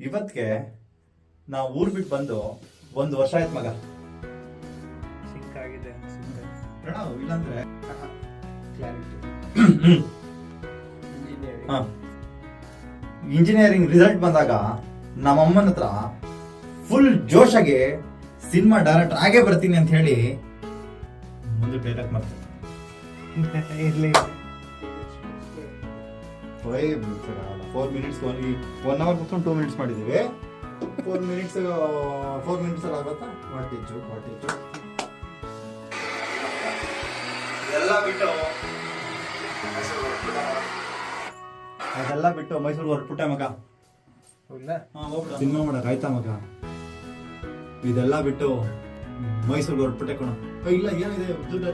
ಇವತ್ತಿಗೆ ನಾವು ಊರ್ ಬಿಟ್ಟು ಬಂದು 1 ವರ್ಷ ಆಯ್ತು ಮಗ. ಸಿಂಕ್ ಆಗಿದೆ ಅನ್ಸುತ್ತೆ. ಪ್ರಣವ್ ಇಲ್ಲಾಂದ್ರೆ ಇಂಜಿನಿಯರಿಂಗ್ ರಿಸಲ್ಟ್ ಬಂದಾಗ ನಮ್ಮಮ್ಮನ ಹತ್ರ ಫುಲ್ ಜೋಶಾಗಿ ಸಿನಿಮಾ ಡೈರೆಕ್ಟರ್ ಆಗೇ ಬರ್ತೀನಿ ಅಂತ ಹೇಳಿ ಮುಂದೆ ಡೈರೆಕ್ಟ್ ಮಾಡ್ತಾರೆ. ಇರ್ಲಿ 4 ಮಿನಿಟ್ಸ್ ಓನ್ಲಿ 1 ಅವರ್ ಕುತ್ಕೊಂಡು 2 ಮಿನಿಟ್ಸ್ ಮಾಡಿದೀವಿ. 4 ಮಿನಿಟ್ಸ್ ಅಲ್ಲಿ ಆಗುತ್ತಾ? ಹೊಟ್ಟಿಚ್ಚು ಅದೆಲ್ಲ ಬಿಟ್ಟು ಮೈಸೂರು ಹೊರಟ್ಬಿಟ್ಟೆ ಮಗ. ಸಿನಿಮಾ ಮಾಡಕ್ ಆಯ್ತಾ ಮಗ? ಇದೆಲ್ಲ ಬಿಟ್ಟು ಮೈಸೂರು ಹೊರಟ್ಬಿಟ್ಟೆ ಕಣ. ಇಲ್ಲ ಏನಿದೆ ದುಡ್ಡು